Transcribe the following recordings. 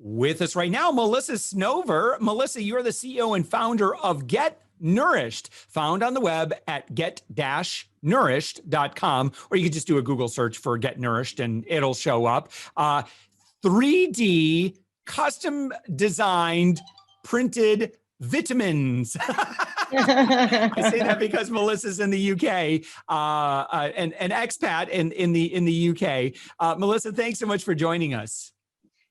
With us right now, Melissa Snover. Melissa, you're the CEO and founder of Get Nourished, found on the web at get-nourished.com, or you could just do a Google search for Get Nourished and it'll show up. 3D custom designed printed vitamins. I say that because Melissa's in the UK, an expat in the UK. Melissa, thanks so much for joining us.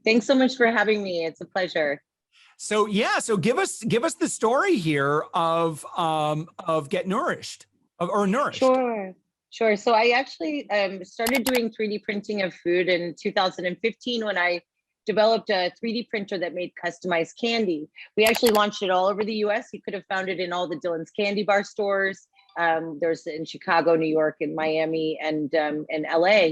Thanks so much for having me. It's a pleasure. So give us the story here of Get Nourished or Nourished. Sure. So I actually started doing 3D printing of food in 2015 when I developed a 3D printer that made customized candy. We actually launched it all over the US. You could have found it in all the Dillon's candy bar stores. There's in Chicago, New York, and Miami, and LA.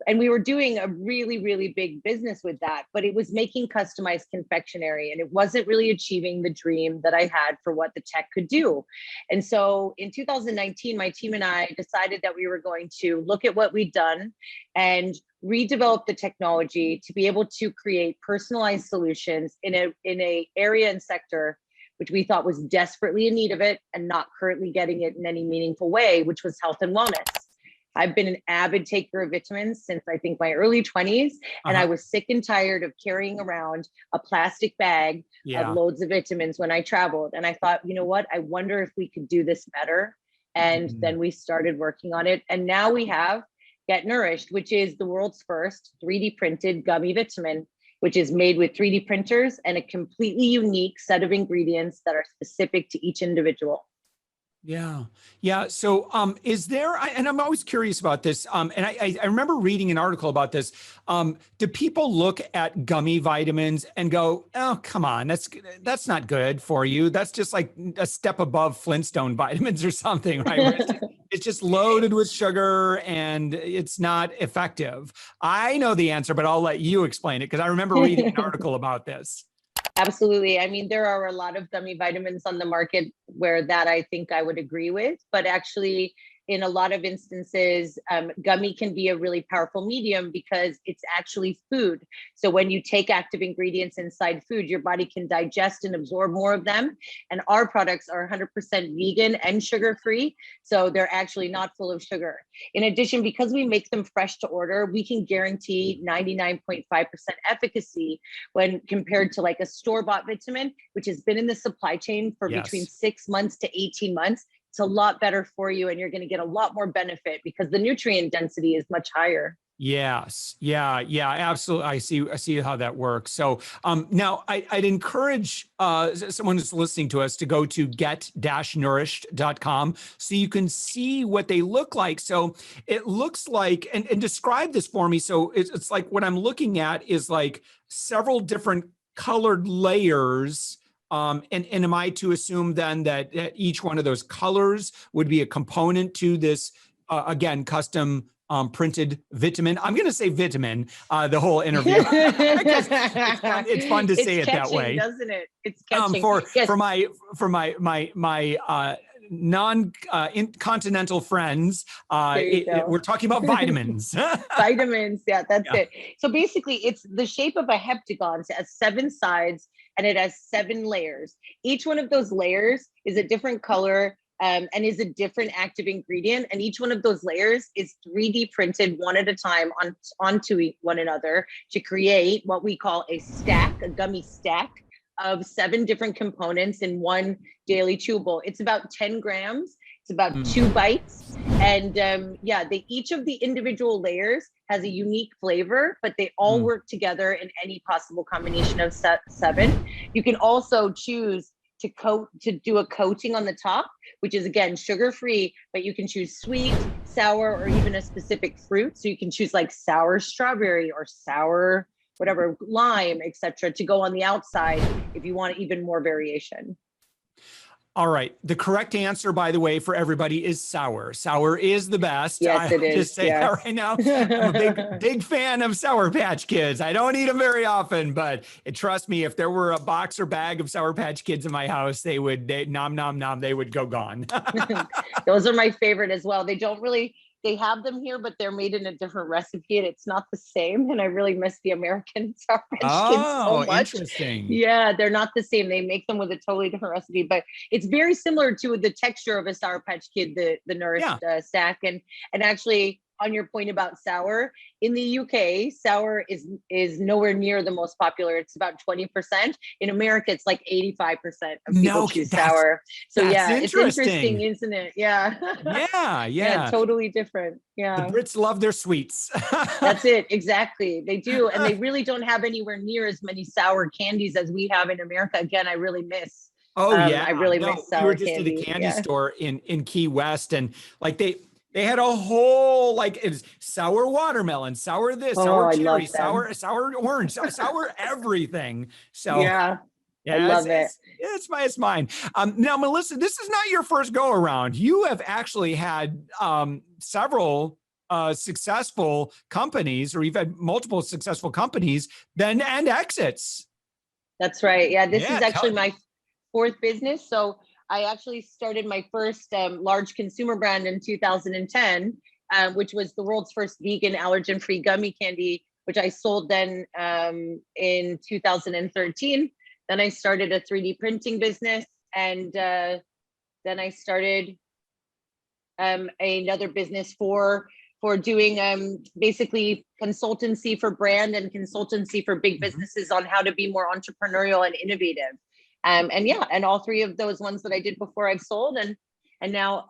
And we were doing a really, really big business with that, but it was making customized confectionery and it wasn't really achieving the dream that I had for what the tech could do. And so in 2019, my team and I decided that we were going to look at what we'd done and redevelop the technology to be able to create personalized solutions in a area and sector which we thought was desperately in need of it and not currently getting it in any meaningful way, which was health and wellness. I've been an avid taker of vitamins since I think my early 20s, and I was sick and tired of carrying around a plastic bag of loads of vitamins when I traveled. And I thought, you know what, I wonder if we could do this better. And then we started working on it. And now we have Get Nourished, which is the world's first 3D printed gummy vitamin, which is made with 3D printers and a completely unique set of ingredients that are specific to each individual. Yeah. So is there, and I'm always curious about this, and I remember reading an article about this. Do people look at gummy vitamins and go, oh, come on, that's not good for you. That's just like a step above Flintstone vitamins or something, right? It's just loaded with sugar and it's not effective. I know the answer, but I'll let you explain it because I remember reading an article about this. Absolutely. I mean, there are a lot of gummy vitamins on the market where that I think I would agree with, but actually in a lot of instances, gummy can be a really powerful medium because it's actually food. So when you take active ingredients inside food, your body can digest and absorb more of them. And our products are 100% vegan and sugar-free. So they're actually not full of sugar. In addition, because we make them fresh to order, we can guarantee 99.5% efficacy when compared to like a store-bought vitamin, which has been in the supply chain for between 6 months to 18 months. It's a lot better for you and you're going to get a lot more benefit because the nutrient density is much higher. Yes. Yeah, absolutely. I see how that works. So now I'd encourage someone who's listening to us to go to get-nourished.com so you can see what they look like. So it looks like, and describe this for me. So it's like what I'm looking at is like several different colored layers. And am I to assume then that each one of those colors would be a component to this, again, custom printed vitamin? I'm going to say vitamin the whole interview because it's fun to say it that way, doesn't it? It's catching. For my non-continental friends, we're talking about vitamins. Vitamins, that's it. So basically, it's the shape of a heptagon. So it has 7 sides and it has 7 layers. Each one of those layers is a different color and is a different active ingredient. And each one of those layers is 3D printed one at a time onto one another to create what we call a stack, a gummy stack of 7 different components in one daily chewable. It's about 10 grams. It's about 2 bites. And each of the individual layers has a unique flavor, but they all work together in any possible combination of 7. You can also choose to do a coating on the top, which is again sugar-free, but you can choose sweet, sour, or even a specific fruit. So you can choose like sour strawberry or sour whatever, lime, etc., to go on the outside if you want even more variation. All right. The correct answer, by the way, for everybody is sour. Sour is the best. Yes, it is. Just say that right now. I'm a big fan of Sour Patch Kids. I don't eat them very often, but trust me, if there were a box or bag of Sour Patch Kids in my house, they would nom nom nom. They would go gone. Those are my favorite as well. They don't really they have them here, but they're made in a different recipe and it's not the same. And I really miss the American Sour Patch Kids so Oh, much. interesting. Yeah, they're not the same. They make them with a totally different recipe, but it's very similar to the texture of a Sour Patch Kid, the Nourished stack. And actually, on your point about sour, in the UK, sour is nowhere near the most popular. It's about 20%. In America, it's like 85% of people choose sour. So yeah, it's interesting, isn't it? Yeah. Yeah, Yeah, totally different. Yeah. The Brits love their sweets. That's it. Exactly. They do. And they really don't have anywhere near as many sour candies as we have in America. Again, I really miss. Oh yeah. I really miss sour we were just candy. at a candy store in Key West, and like they had a whole, like, it was sour watermelon, sour this, sour cherry, sour orange, sour everything. So yeah, I love it. It's mine. Now, Melissa, this is not your first go around. You have actually had several successful companies, or you've had multiple successful companies and exits. That's right. Yeah, this is actually my fourth business. So I actually started my first large consumer brand in 2010, which was the world's first vegan allergen-free gummy candy, which I sold then in 2013. Then I started a 3D printing business, and then I started another business for doing basically consultancy for brand and consultancy for big businesses on how to be more entrepreneurial and innovative. And all three of those ones that I did before I've sold, and now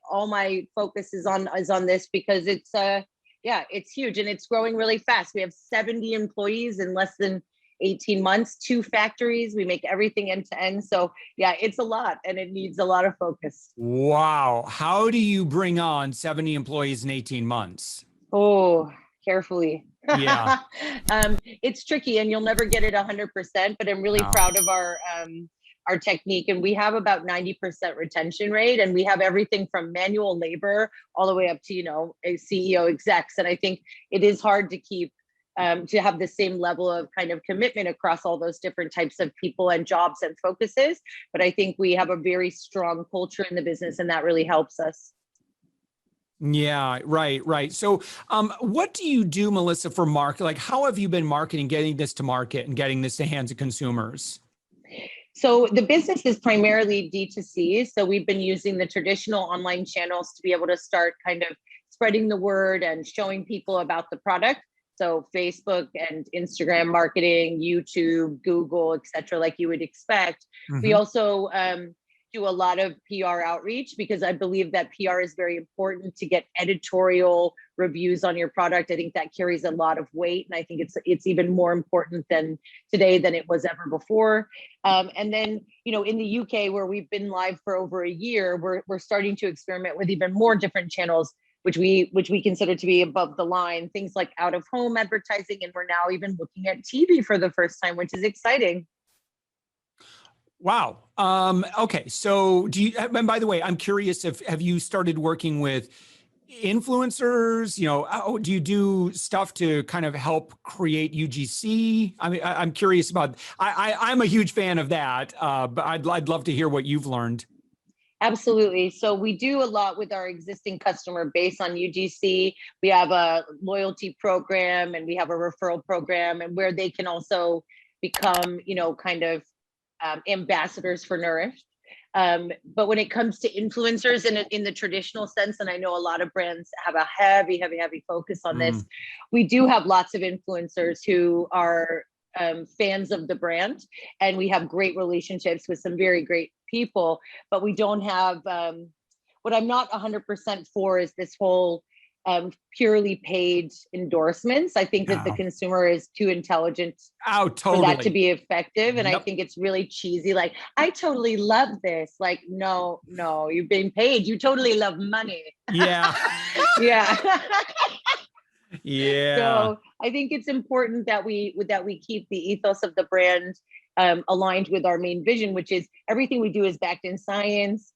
all my focus is on this, because it's it's huge and it's growing really fast. We have 70 employees in less than 18 months, 2 factories. We make everything end to end. So yeah, it's a lot and it needs a lot of focus. Wow. How do you bring on 70 employees in 18 months? Oh, carefully. Yeah. It's tricky and you'll never get it 100%, but I'm really proud of our technique. And we have about 90% retention rate, and we have everything from manual labor all the way up to, a CEO execs. And I think it is hard to keep to have the same level of kind of commitment across all those different types of people and jobs and focuses. But I think we have a very strong culture in the business, and that really helps us. Yeah, right. So what do you do, Melissa, for market? Like, how have you been marketing, getting this to market and getting this to hands of consumers? So the business is primarily D2C. So we've been using the traditional online channels to be able to start kind of spreading the word and showing people about the product. So Facebook and Instagram marketing, YouTube, Google, et cetera, like you would expect. We also do a lot of PR outreach, because I believe that PR is very important to get editorial reviews on your product. I think that carries a lot of weight, and I think it's even more important than today than it was ever before. And then, in the UK, where we've been live for over a year, we're starting to experiment with even more different channels, which we consider to be above the line, things like out of home advertising, and we're now even looking at TV for the first time, which is exciting. Wow. Okay. So and by the way, I'm curious, have you started working with influencers? Do you do stuff to kind of help create UGC? I mean, I'm curious about, I'm a huge fan of that, but I'd love to hear what you've learned. Absolutely. So we do a lot with our existing customer base on UGC. We have a loyalty program and we have a referral program, and where they can also become, kind of ambassadors for Nourished. But when it comes to influencers in the traditional sense, and I know a lot of brands have a heavy focus on this, we do have lots of influencers who are fans of the brand, and we have great relationships with some very great people, but we don't have, what I'm not 100% for is this whole purely paid endorsements. I think that the consumer is too intelligent for that to be effective. And I think it's really cheesy. Like, I totally love this. Like, no, you're being paid. You totally love money. Yeah. Yeah. Yeah. So I think it's important that we keep the ethos of the brand aligned with our main vision, which is everything we do is backed in science.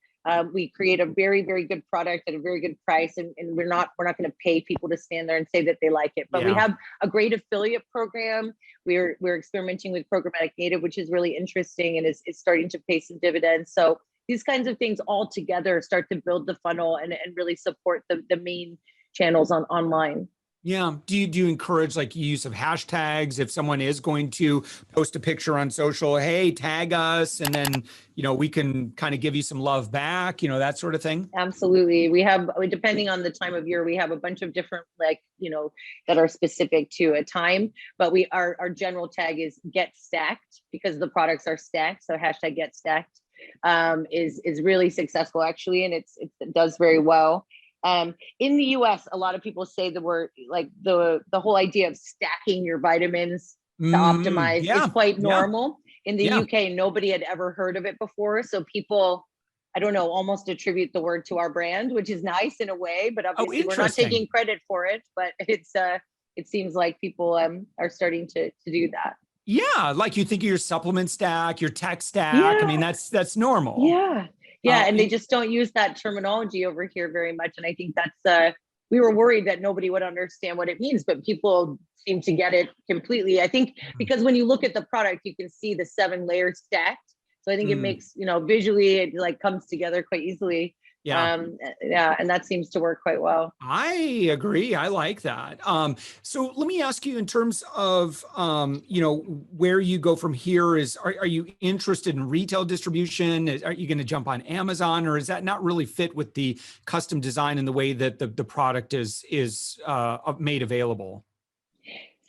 We create a very, very good product at a very good price, and we're not going to pay people to stand there and say that they like it. But we have a great affiliate program. We're experimenting with programmatic native, which is really interesting and is starting to pay some dividends. So these kinds of things all together start to build the funnel and really support the main channels online. Yeah. Do you encourage like use of hashtags if someone is going to post a picture on social? Hey, tag us, and then we can kind of give you some love back. That sort of thing. Absolutely. We have, depending on the time of year, we have a bunch of different that are specific to a time. But our general tag is get stacked because the products are stacked. So hashtag get stacked is really successful actually, and it does very well. In the US, a lot of people say the word, like the whole idea of stacking your vitamins to optimize is quite normal. In the UK, nobody had ever heard of it before. So people, I don't know, almost attribute the word to our brand, which is nice in a way, but obviously we're not taking credit for it, but it seems like people are starting to do that. Yeah, like you think of your supplement stack, your tech stack. I mean, that's normal. Yeah, and they just don't use that terminology over here very much. And I think that's we were worried that nobody would understand what it means, but people seem to get it completely. I think because when you look at the product, you can see the 7 layers stacked. So I think it makes, visually it like comes together quite easily. And that seems to work quite well. I agree. I like that. So let me ask you in terms of, where you go from here are you interested in retail distribution? Are you going to jump on Amazon, or is that not really fit with the custom design and the way that the product is made available?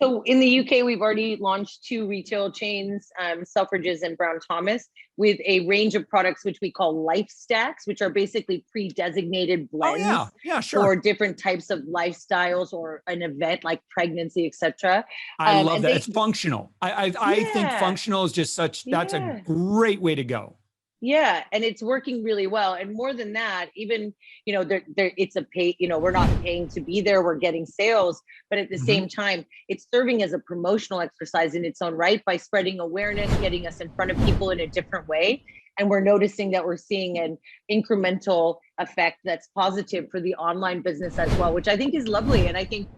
So in the UK, we've already launched 2 retail chains, Selfridges and Brown Thomas, with a range of products which we call life stacks, which are basically pre-designated blends for different types of lifestyles or an event like pregnancy, etc. I love that. It's functional. I think functional is just that's a great way to go. Yeah, and it's working really well. And more than that, even, it's a pay, we're not paying to be there, we're getting sales, but at the same time, it's serving as a promotional exercise in its own right by spreading awareness, getting us in front of people in a different way. And we're noticing that we're seeing an incremental effect that's positive for the online business as well, which I think is lovely. And I think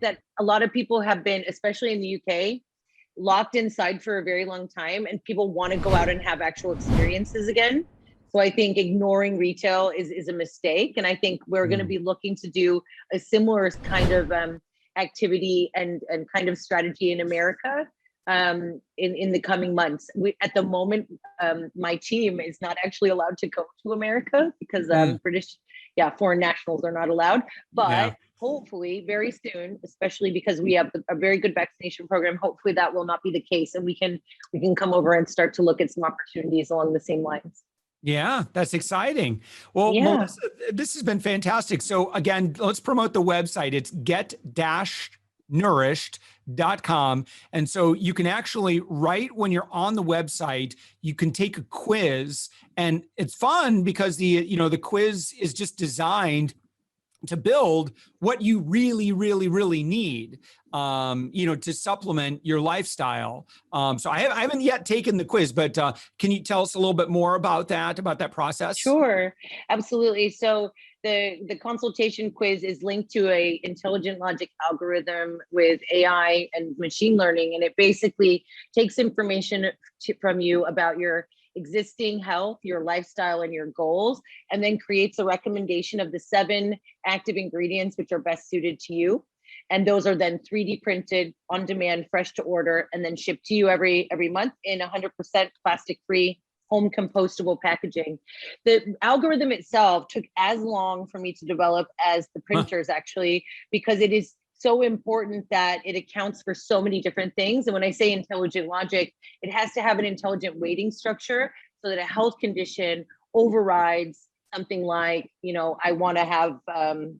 that a lot of people have been, especially in the UK, locked inside for a very long time, and people want to go out and have actual experiences again. So I think ignoring retail is a mistake. And I think we're going to be looking to do a similar kind of activity and kind of strategy in America in the coming months. At the moment, my team is not actually allowed to go to America because foreign nationals are not allowed. But hopefully very soon, especially because we have a very good vaccination program, hopefully that will not be the case, and we can come over and start to look at some opportunities along the same lines. Yeah, that's exciting. Well, Melissa, this has been fantastic. So again, let's promote the website. It's get-nourished.com. And so you can actually, right when you're on the website, you can take a quiz, and it's fun because the quiz is just designed to build what you really, really, really need, to supplement your lifestyle. So I haven't yet taken the quiz, but can you tell us a little bit more about that process? Sure, absolutely. So the consultation quiz is linked to a intelligent logic algorithm with AI and machine learning, and it basically takes information from you about your existing health, your lifestyle, and your goals, and then creates a recommendation of the 7 active ingredients which are best suited to you. And those are then 3D printed, on demand, fresh to order, and then shipped to you every month in 100% plastic-free, home compostable packaging. The algorithm itself took as long for me to develop as the printers actually, because it is so important that it accounts for so many different things. And when I say intelligent logic, it has to have an intelligent weighting structure so that a health condition overrides something like, I want to have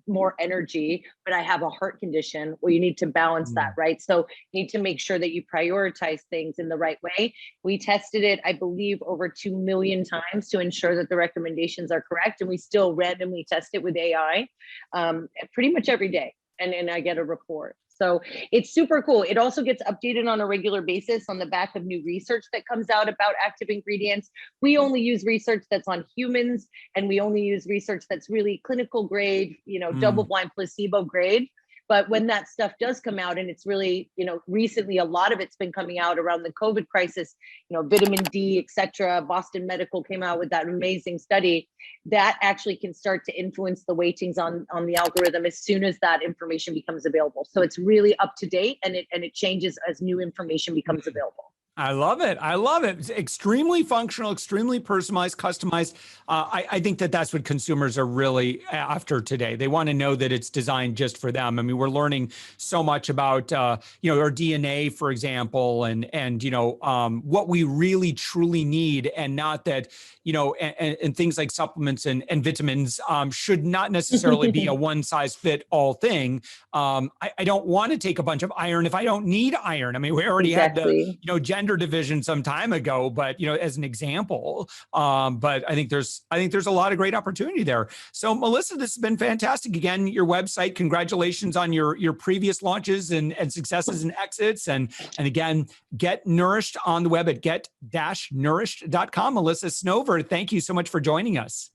more energy, but I have a heart condition. Well, you need to balance that, right? So you need to make sure that you prioritize things in the right way. We tested it, I believe, over 2 million times to ensure that the recommendations are correct. And we still randomly test it with AI pretty much every day. And I get a report. So it's super cool. It also gets updated on a regular basis on the back of new research that comes out about active ingredients. We only use research that's on humans, and we only use research that's really clinical grade, double-blind placebo grade. But when that stuff does come out, and it's really, recently a lot of it's been coming out around the COVID crisis, vitamin D, et cetera. Boston Medical came out with that amazing study that actually can start to influence the weightings on the algorithm as soon as that information becomes available. So it's really up to date, and it changes as new information becomes available. I love it. I love it. It's extremely functional, extremely personalized, customized. I think that that's what consumers are really after today. They want to know that it's designed just for them. I mean, we're learning so much about, our DNA, for example, and what we really truly need, and not that, and things like supplements and vitamins should not necessarily be a one size fit all thing. I don't want to take a bunch of iron if I don't need iron. I mean, we already had the, gender division some time ago, but as an example, but I think there's a lot of great opportunity there. So Melissa, this has been fantastic. Again, your website, congratulations on your previous launches and successes and exits. And again, Get Nourished on the web at get-nourished.com. Melissa Snover, thank you so much for joining us.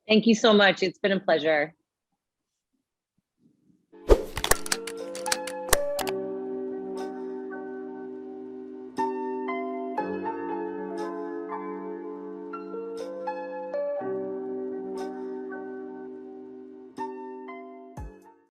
Thank you so much. It's been a pleasure.